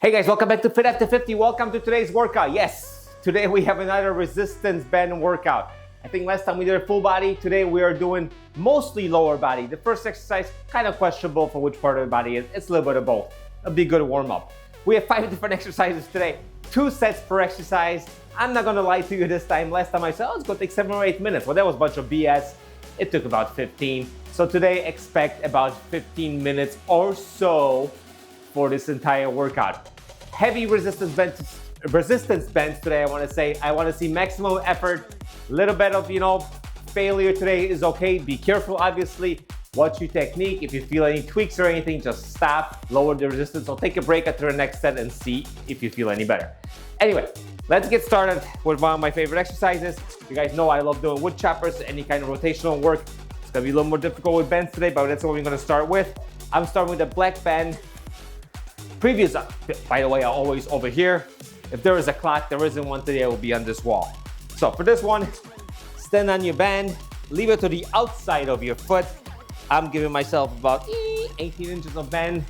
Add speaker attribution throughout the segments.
Speaker 1: Hey guys, welcome back to Fit After 50. Welcome to today's workout. Yes, today we have another resistance band workout. I think last time we did a full body. Today we are doing mostly lower body. The first exercise, kind of questionable for which part of the body it is. It's a little bit of both. It'll be a good warm up. We have 5 different exercises today, 2 sets per exercise. I'm not gonna lie to you this time. Last time I said, oh, it's gonna take 7 or 8 minutes. Well, that was a bunch of BS. It took about 15. So today, expect about 15 minutes or so for this entire workout. Heavy resistance bends today. I want to see maximum effort. A little bit of, failure today is okay. Be careful, obviously. Watch your technique. If you feel any tweaks or anything, just stop, lower the resistance, or take a break after the next set and see if you feel any better. Anyway, let's get started with one of my favorite exercises. You guys know I love doing Woodchoppers, any kind of rotational work. It's gonna be a little more difficult with bends today, but that's what we're gonna start with. I'm starting with a black band. Previous, by the way, are always over here. If there is a clock, there isn't one today, it will be on this wall. So for this one, stand on your band, leave it to the outside of your foot. I'm giving myself about 18 inches of bend,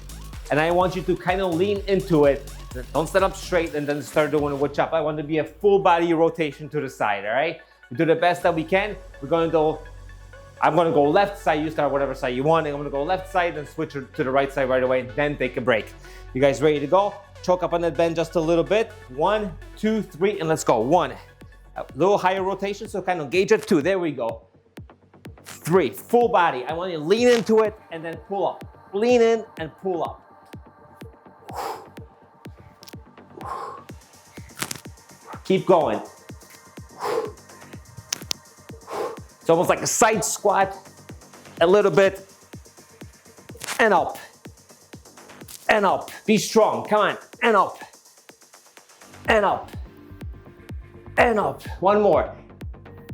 Speaker 1: and I want you to kind of lean into it. Don't stand up straight and then start doing a wood chop. I want to be a full body rotation to the side, all right? We do the best that we can. I'm gonna go left side, you start whatever side you want, and I'm gonna go left side and switch to the right side right away, and then take a break. You guys ready to go? Choke up on that bend just a little bit. 1, 2, 3, and let's go. 1, a little higher rotation, so kind of gauge it. 2, there we go. 3, full body. I want you to lean into it and then pull up. Lean in and pull up. Keep going. It's almost like a side squat, a little bit, and up, and up. Be strong, come on, and up, and up, and up. One more,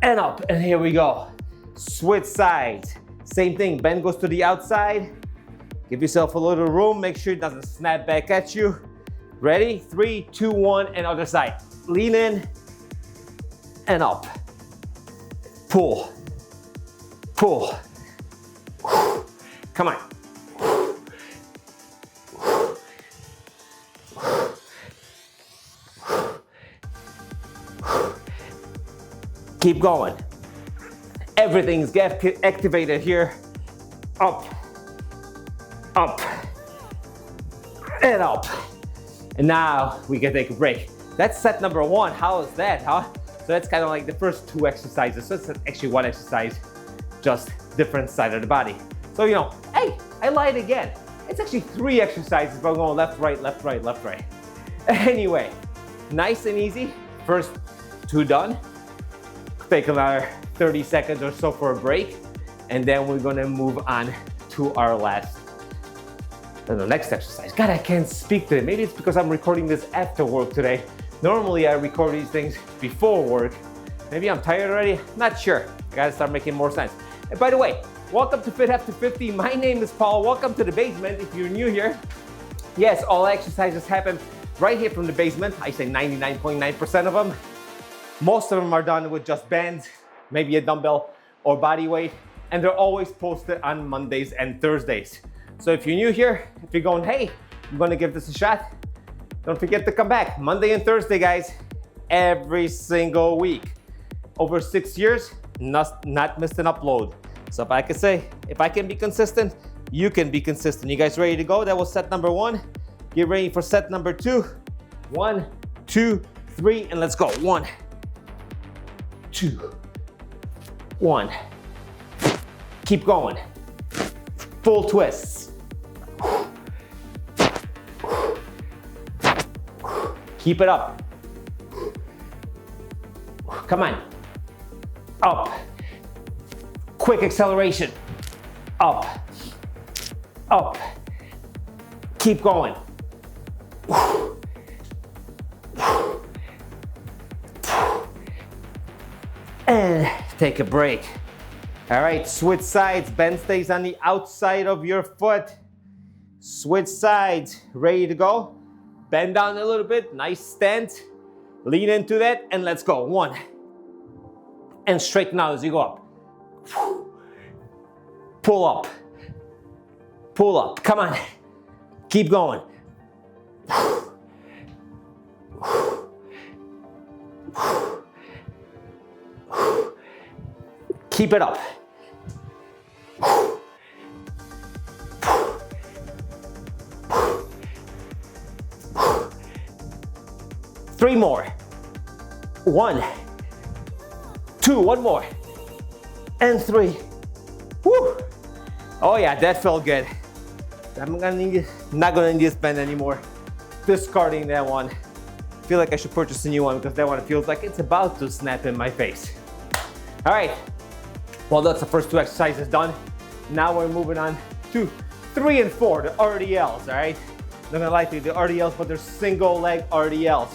Speaker 1: and up, and here we go. Switch sides, same thing, bend goes to the outside. Give yourself a little room, make sure it doesn't snap back at you. Ready? 3, 2, 1, and other side. Lean in, and up. Pull. Pull. Come on. Keep going. Everything's activated here. Up, up, and up. And now we can take a break. That's set number 1. How is that, huh? So that's kind of like the first 2 exercises. So it's actually 1 exercise, just different side of the body. So, hey, I lied again. It's actually 3 exercises, but I'm going left, right, left, right, left, right. Anyway, nice and easy. First 2 done. Take another 30 seconds or so for a break. And then we're gonna move on to our the next exercise. God, I can't speak today. Maybe it's because I'm recording this after work today. Normally I record these things before work. Maybe I'm tired already, not sure. I gotta start making more sense. And by the way, welcome to Fit After 50. My name is Paul. Welcome to the basement if you're new here. Yes, all exercises happen right here from the basement. I say 99.9% of them. Most of them are done with just bands, maybe a dumbbell or body weight, and they're always posted on Mondays and Thursdays. So if you're new here, if you're going, hey, I'm gonna give this a shot, don't forget to come back. Monday and Thursday, guys, every single week. Over 6 years, not missed an upload. So if I can be consistent, you can be consistent. You guys ready to go? That was set number 1. Get ready for set number 2. 1, 2, 3, and let's go. 1, 2, 1. Keep going. Full twists. Keep it up. Come on. Up. Quick acceleration. Up. Up. Keep going. And take a break. All right, switch sides. Bend stays on the outside of your foot. Switch sides. Ready to go? Bend down a little bit. Nice stance. Lean into that, and let's go. 1. And straighten out as you go up. Pull up. Pull up. Come on. Keep going. Keep it up. 3 more. 1, 2, 1 more. And 3. Woo. Oh yeah, that felt good. I'm not gonna need to spend anymore. Discarding that one. I feel like I should purchase a new one because that one feels like it's about to snap in my face. All right, well that's the first 2 exercises done. Now we're moving on to 3 and 4, the RDLs, all right? Not gonna lie to you, the RDLs, but they're single leg RDLs.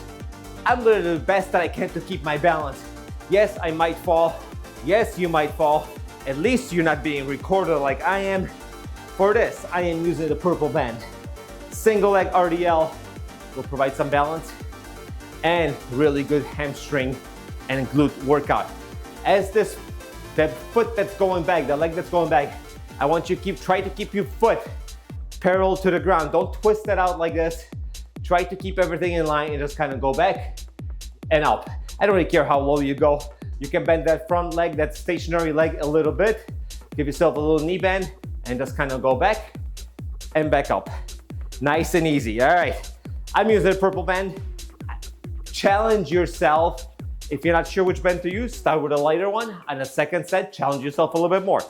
Speaker 1: I'm gonna do the best that I can to keep my balance. Yes, I might fall. Yes, you might fall. At least you're not being recorded like I am. For this, I am using the purple band. Single leg RDL will provide some balance and really good hamstring and glute workout. As that foot that's going back, the leg that's going back, I want you to try to keep your foot parallel to the ground. Don't twist it out like this. Try to keep everything in line and just kind of go back and up. I don't really care how low you go. You can bend that front leg, that stationary leg a little bit. Give yourself a little knee bend and just kind of go back and back up. Nice and easy, all right. I'm using a purple band. Challenge yourself. If you're not sure which band to use, start with a lighter one. On the second set, challenge yourself a little bit more.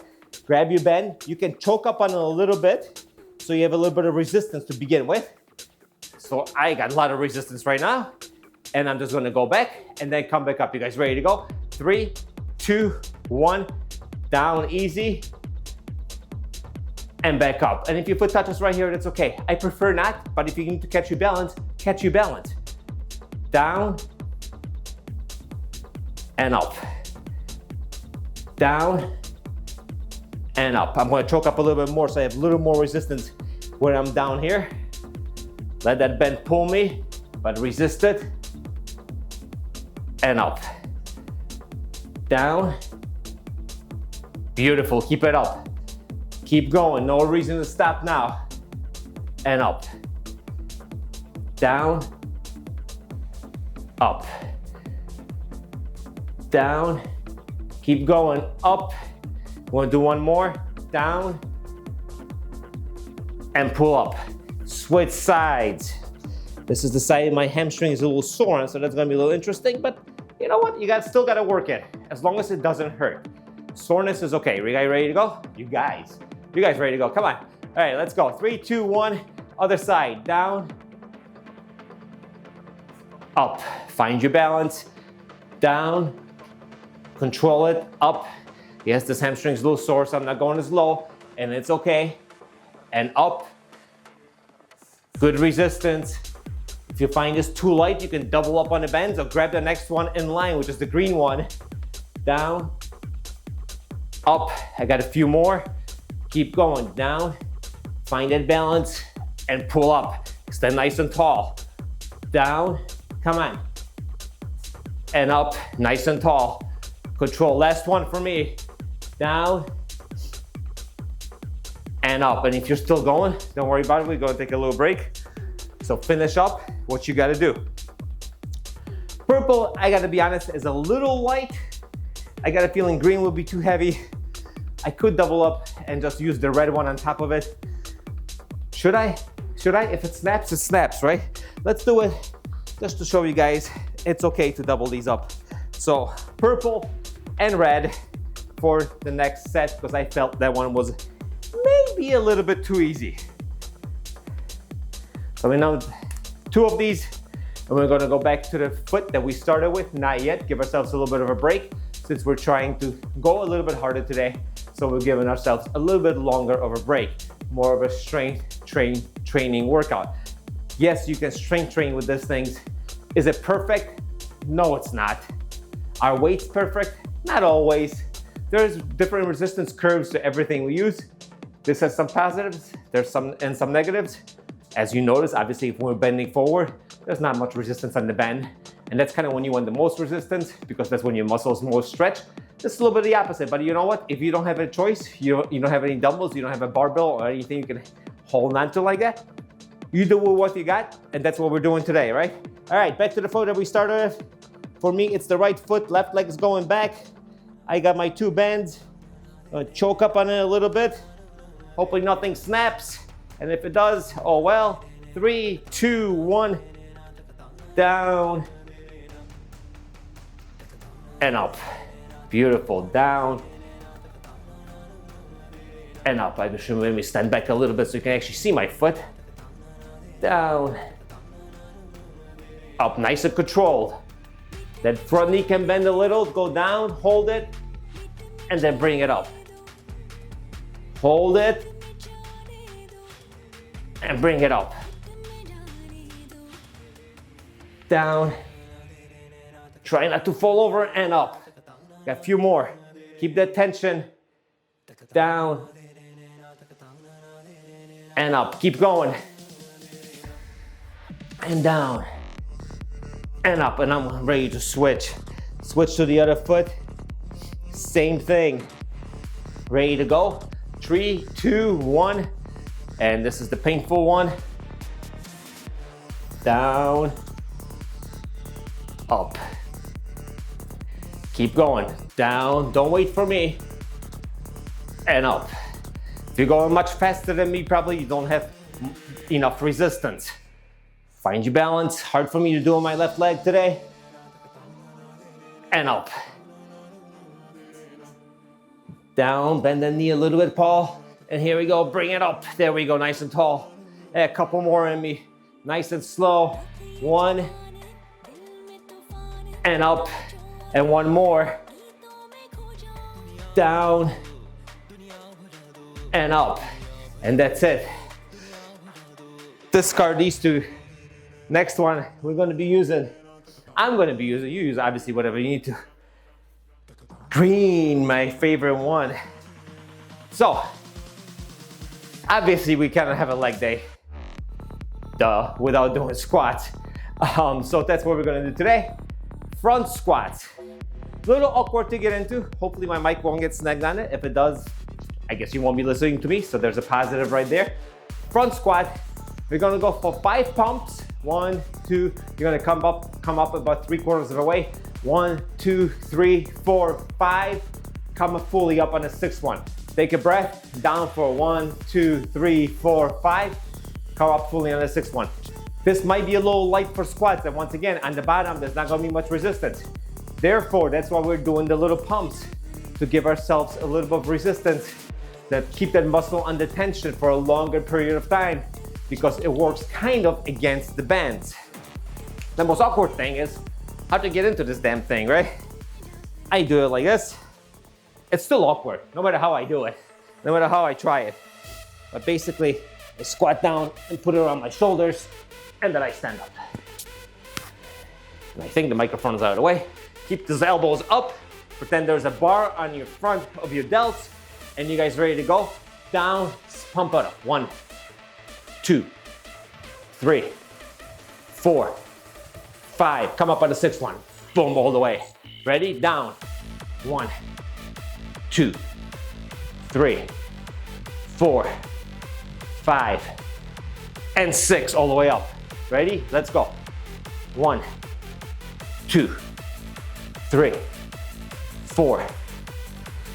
Speaker 1: Grab your band. You can choke up on it a little bit so you have a little bit of resistance to begin with. So I got a lot of resistance right now. And I'm just gonna go back and then come back up. You guys ready to go? 3, 2, 1, down easy, and back up. And if your foot touches right here, that's okay. I prefer not, but if you need to catch your balance, catch your balance. Down, and up. Down, and up. I'm gonna choke up a little bit more so I have a little more resistance when I'm down here. Let that bend pull me, but resist it. And up. Down. Beautiful, keep it up. Keep going, no reason to stop now. And up. Down. Up. Down. Keep going, up. Wanna do one more? Down. And pull up. Switch sides. This is the side my hamstring is a little sore, so that's gonna be a little interesting, but you know what? You still gotta work it, as long as it doesn't hurt. Soreness is okay. You guys ready to go? You guys ready to go? Come on. All right, let's go. 3, 2, 1. Other side. Down. Up. Find your balance. Down. Control it. Up. Yes, this hamstring's a little sore, so I'm not going as low, and it's okay. And up. Good resistance. If you find this too light, you can double up on the bends or grab the next one in line, which is the green one. Down, up. I got a few more. Keep going, down. Find that balance and pull up. Stand nice and tall. Down, come on. And up, nice and tall. Control, last one for me. Down and up. And if you're still going, don't worry about it. We're gonna take a little break. So finish up what you gotta do. Purple, I gotta be honest, is a little light. I got a feeling green will be too heavy. I could double up and just use the red one on top of it. Should I? If it snaps, right? Let's do it just to show you guys it's okay to double these up. So purple and red for the next set because I felt that one was maybe a little bit too easy. So we know 2 of these, and we're gonna go back to the foot that we started with. Not yet, give ourselves a little bit of a break since we're trying to go a little bit harder today. So we're giving ourselves a little bit longer of a break, more of a strength training workout. Yes, you can strength train with these things. Is it perfect? No, it's not. Are weights perfect? Not always. There's different resistance curves to everything we use. This has some positives, there's some negatives. As you notice, obviously, if we're bending forward, there's not much resistance on the bend. And that's kind of when you want the most resistance because that's when your muscles most stretch. It's a little bit the opposite, but you know what? If you don't have a choice, you don't have any dumbbells, you don't have a barbell or anything you can hold on to like that, you do with what you got, and that's what we're doing today, right? All right, back to the flow that we started with. For me, it's the right foot, left leg is going back. I got my 2 bands. Choke up on it a little bit. Hopefully nothing snaps. And if it does, oh well. 3, 2, 1. Down. And up. Beautiful. Down. And up. I should maybe stand back a little bit so you can actually see my foot. Down. Up. Nice and controlled. That front knee can bend a little. Go down. Hold it. And then bring it up. Hold it. And bring it up. Down. Try not to fall over and up. Got a few more. Keep that tension. Down. And up. Keep going. And down. And up. And I'm ready to switch. Switch to the other foot. Same thing. Ready to go. 3, 2, 1. And this is the painful one. Down. Up. Keep going. Down. Don't wait for me. And up. If you're going much faster than me, probably you don't have enough resistance. Find your balance. Hard for me to do on my left leg today. And up. Down. Bend the knee a little bit, Paul. And here we go. Bring it up. There we go. Nice and tall. And a couple more in me. Nice and slow. 1. And up. And 1 more. Down. And up. And that's it. Discard these 2. Next one, we're going to be using, I'm going to be using, you use obviously whatever you need to. Green, my favorite one. So, obviously we kind of have a leg day. Duh, without doing squats. So that's what we're going to do today. Front squats. A little awkward to get into. Hopefully my mic won't get snagged on it. If it does, I guess you won't be listening to me. So there's a positive right there. Front squat. We're gonna go for 5 pumps. 1, 2. You're gonna come up about 3/4 of the way. 1, 2, 3, 4, 5. Come up fully up on the 6th one. Take a breath. Down for 1, 2, 3, 4, 5. Come up fully on the 6th one. This might be a little light for squats, and once again, on the bottom, there's not gonna be much resistance. Therefore, that's why we're doing the little pumps, to give ourselves a little bit of resistance, that keep that muscle under tension for a longer period of time, because it works kind of against the bands. The most awkward thing is how to get into this damn thing, right? I do it like this. It's still awkward, no matter how I do it, no matter how I try it. But basically, I squat down and put it around my shoulders, and then I stand up. And I think the microphone is out of the way. Keep those elbows up. Pretend there's a bar on your front of your delts, and you guys ready to go? Down, pump it up. 1, 2, 3, 4, 5. Come up on the 6th one. Boom, all the way. Ready? Down. 1, 2, 3, 4, 5, and 6 all the way up. Ready? Let's go. 1, 2, 3, 4,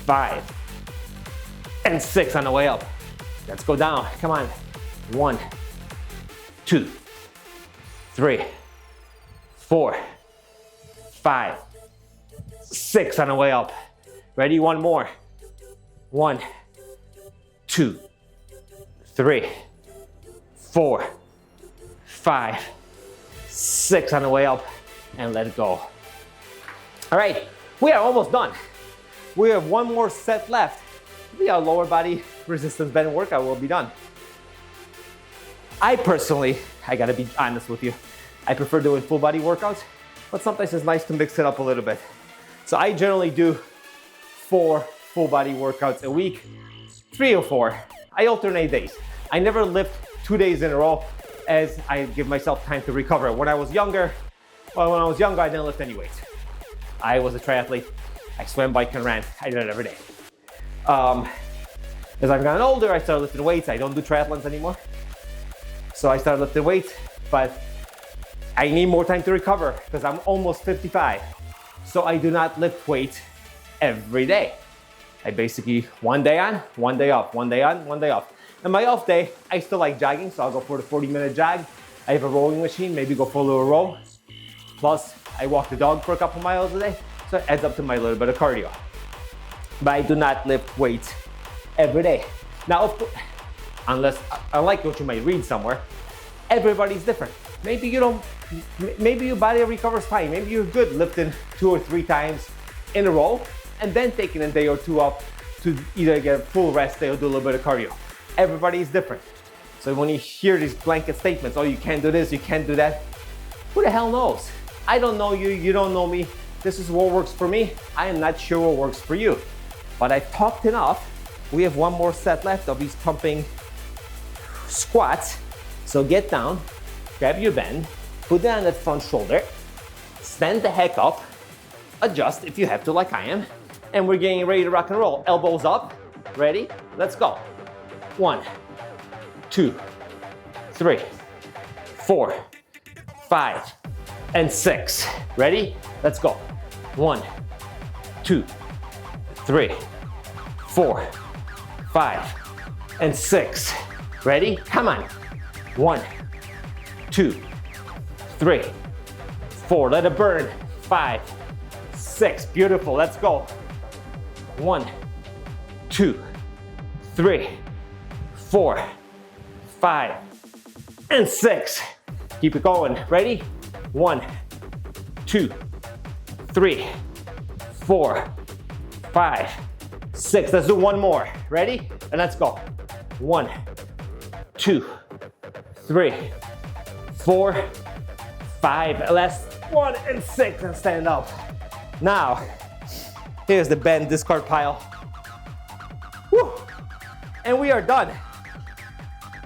Speaker 1: 5, and 6 on the way up. Let's go down. Come on. 1, 2, 3, 4, 5, 6 on the way up. Ready? One more. 1, 2, 3, 4, 5, 6 on the way up, and let it go. All right, we are almost done. We have 1 more set left. Our lower body resistance band workout will be done. I personally, I gotta be honest with you, I prefer doing full body workouts, but sometimes it's nice to mix it up a little bit. So I generally do 4 full body workouts a week, 3 or 4. I alternate days. I never lift 2 days in a row, as I give myself time to recover. When I was younger, I didn't lift any weights. I was a triathlete. I swam, bike, and ran. I did it every day. As I've gotten older, I started lifting weights. I don't do triathlons anymore. So I started lifting weights, but I need more time to recover because I'm almost 55. So I do not lift weights every day. I basically one day on, one day off, one day on, one day off. And my off day, I still like jogging, so I'll go for the 40-minute jog. I have a rowing machine, maybe go for a little row. Plus, I walk the dog for a couple miles a day, so it adds up to my little bit of cardio. But I do not lift weights every day. Now, unless, unlike what you might read somewhere, everybody's different. Maybe you don't, maybe your body recovers fine. Maybe you're good lifting 2 or 3 times in a row and then taking a day or 2 off to either get a full rest day or do a little bit of cardio. Everybody is different. So when you hear these blanket statements, oh, you can't do this, you can't do that, who the hell knows? I don't know you, you don't know me. This is what works for me. I am not sure what works for you. But I've talked enough. We have one more set left of these pumping squats. So get down, grab your band, put it on that front shoulder, stand the heck up, adjust if you have to like I am, and we're getting ready to rock and roll. Elbows up, ready? Let's go. 1, 2, 3, 4, 5, and 6. Ready? Let's go. 1, 2, 3, 4, 5, and 6. Ready? Come on. 1, 2, 3, 4. Let it burn. 5, 6. Beautiful. Let's go. 1, 2, 3, 4, 5, and 6. Keep it going. Ready? 1, 2, 3, 4, 5, 6. Let's do one more. Ready? And let's go. 1, 2, 3, 4, 5. Last 1 and 6, and stand up. Now, here's the bend discard pile. Woo. And we are done.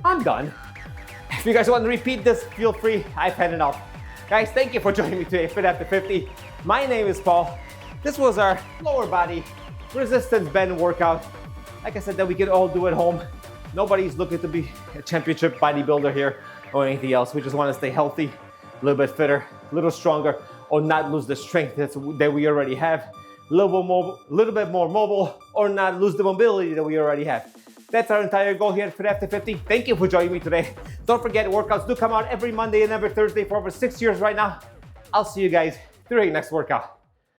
Speaker 1: I'm done. If you guys want to repeat this, feel free. I've had enough. Guys, thank you for joining me today, Fit After 50. My name is Paul. This was our lower body resistance band workout. Like I said, that we can all do at home. Nobody's looking to be a championship bodybuilder here or anything else. We just want to stay healthy, a little bit fitter, a little stronger, or not lose the strength that we already have. A little bit more mobile, or not lose the mobility that we already have. That's our entire goal here at Fit After 50. Thank you for joining me today. Don't forget, workouts do come out every Monday and every Thursday for over 6 years right now. I'll see you guys during next workout.